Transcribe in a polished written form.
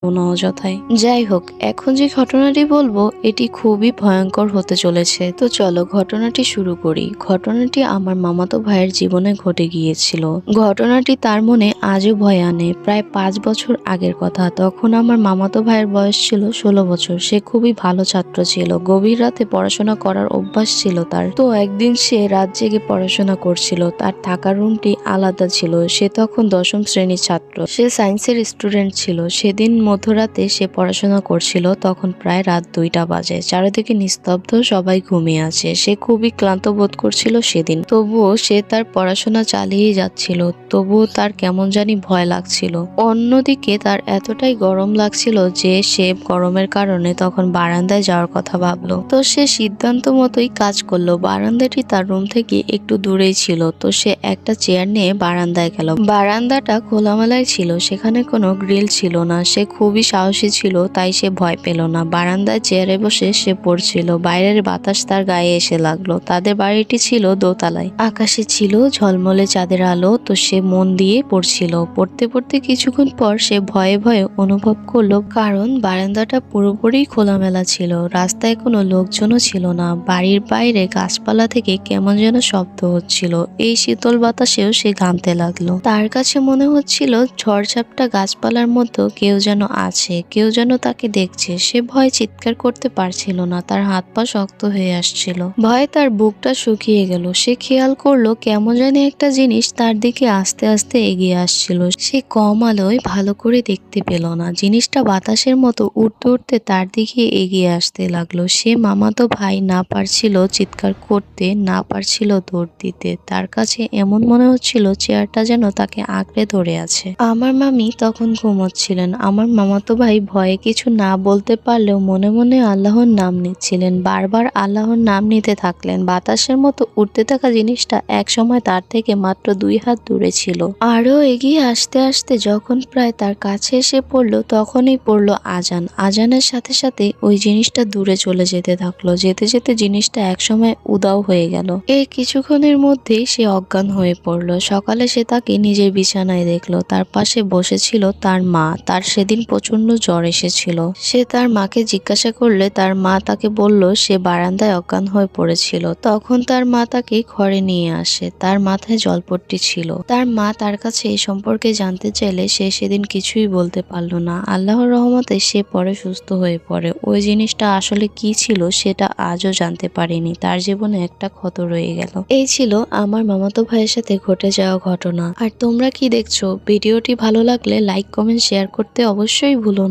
অযথাই। যাই হোক, এখন যে ঘটনাটি বলবো এটি খুবই ভয়ঙ্কর হতে চলেছে। তো চলো ঘটনাটি শুরু করি। ঘটনাটি আমার মামাতো ভাইয়ের জীবনে ঘটে গিয়েছিল। ঘটনাটি তার মনে আজও ভয় আনে। প্রায় 5 বছর আগের কথা। তখন আমার মামাতো ভাইয়ের বয়স ছিল 16 বছর। সে খুবই ভালো ছাত্র ছিল। গভীর রাতে পড়াশোনা করার অভ্যাস ছিল তার। তো একদিন সে রাত জেগে পড়াশোনা করছিল। তার থাকার রুমটি আলাদা ছিল। সে তখন 10ম শ্রেণীর ছাত্র। সে সায়েন্সের স্টুডেন্ট ছিল। সেদিন মধ্যরাতে সে পড়াশোনা করছিল। তখন প্রায় রাত 2টা বাজে। চারিদিকে নিস্তব্ধ, সবাই ঘুমিয়ে আছে। সে খুবই ক্লান্ত বোধ করছিল সেদিন। তবুও সে তার পড়াশোনা চালিয়ে যাচ্ছিল। তবুও তার কেমন জানি ভয় লাগছিল। অন্যদিকে তার এতটাই গরম লাগছিল যে সে গরমের কারণে তখন বারান্দায় যাওয়ার কথা ভাবলো। তো সে সিদ্ধান্ত মতোই কাজ করলো। বারান্দাটি তার রুম থেকে একটু দূরেই ছিল। তো সে একটা চেয়ার নিয়ে বারান্দায় গেল। বারান্দাটা খোলামেলাই ছিল। সেখানে কোনো গ্রিল ছিল না। সে খুবই সাহসী ছিল, তাই সে ভয় পেল না। বারান্দায় চেয়ারে বসে সে পড়ছিল। বাইরের বাতাস তার গায়ে এসে লাগলো। তাদের বাড়িটি ছিল দোতলায়। আকাশে ছিল ঝলমলে চাঁদের আলো। তো সে মন দিয়ে পড়ছিল। পড়তে পড়তে কিছুক্ষণ পর সে ভয়ে ভয়ে অনুভব করলো, কারণ বারান্দাটা পুরোপুরি খোলামেলা ছিল। রাস্তায় কোনো লোকজনও ছিল না। বাড়ির বাইরে গাছপালা থেকে কেমন যেন শব্দ হচ্ছিল। এই শীতল বাতাসেও সে ঘামতে লাগলো। তার কাছে মনে হচ্ছিল ঝড়ঝাপটা গাছপালার মধ্যে কেউ যেন আছে, কেউ যেন তাকে দেখছে। সে ভয় চিৎকার করতে পারছিল না। তার হাত পা শক্ত হয়ে আসছিল। ভয়ে তার বুকটা শুকিয়ে গেল। সে খেয়াল করলো কেমন জানি একটা জিনিস তার দিকে আস্তে আস্তে এগিয়ে আসছিল। সে কম আলোয় ভালো করে দেখতে পেল না। জিনিসটা বাতাসের মতো উড়তে উড়তে তার দিকে এগিয়ে আসতে লাগলো। সে মামাতো ভাই না পারছিল চিৎকার করতে, না পারছিল দৌড় দিতে। তার কাছে এমন মনে হচ্ছিল চেয়ারটা যেন তাকে আঁকড়ে ধরে আছে। আমার মামি তখন ঘুমোচ্ছিলেন। আমার মামাতো ভাই ভয়ে কিছু না বলতে পারলেও মনে মনে আল্লাহর নাম নিচ্ছিলেন। বারবার আল্লাহর নাম নিতে থাকলেন। বাতাসের মতো উড়তে থাকা জিনিসটা এক সময় তার থেকে মাত্র 2 হাত দূরে ছিল। আরো এগিয়ে আসতে আসতে যখন প্রায় তার কাছে এসে পড়লো, তখনই পড়লো আজান। আজানের সাথে সাথে ওই জিনিসটা দূরে চলে যেতে থাকলো। যেতে যেতে জিনিসটা একসময় উধাও হয়ে গেল। এই কিছুক্ষণের মধ্যেই সে অজ্ঞান হয়ে পড়লো। সকালে সে তাকে নিজের বিছানায় দেখলো। তার পাশে বসেছিল তার মা। তার সেদিন প্রচন্ড জ্বর এসেছিল। সে তার মাকে জিজ্ঞাসা করলে তার মা তাকে বলল সে বারান্দায় অজ্ঞান হয়ে পড়েছিল। তখন তার মা তাকে ঘরে নিয়ে আসে। তার মাথায় জলপট্টি ছিল। তার মা তার কাছে এই সম্পর্কে জানতে চাইলে সে সেদিন কিছুই বলতে পারল না। আল্লাহর রহমতে সে পরে সুস্থ হয়ে পড়ে। ওই জিনিসটা আসলে কি ছিল সেটা আজও জানতে পারেনি। তার জীবনে একটা ক্ষত রয়ে গেল। এই ছিল আমার মামাতো ভাইয়ের সাথে ঘটে যাওয়া ঘটনা। আর তোমরা কি দেখছো? ভিডিওটি ভালো লাগলে লাইক, কমেন্ট, শেয়ার করতে অবশ্যই ভুলো না।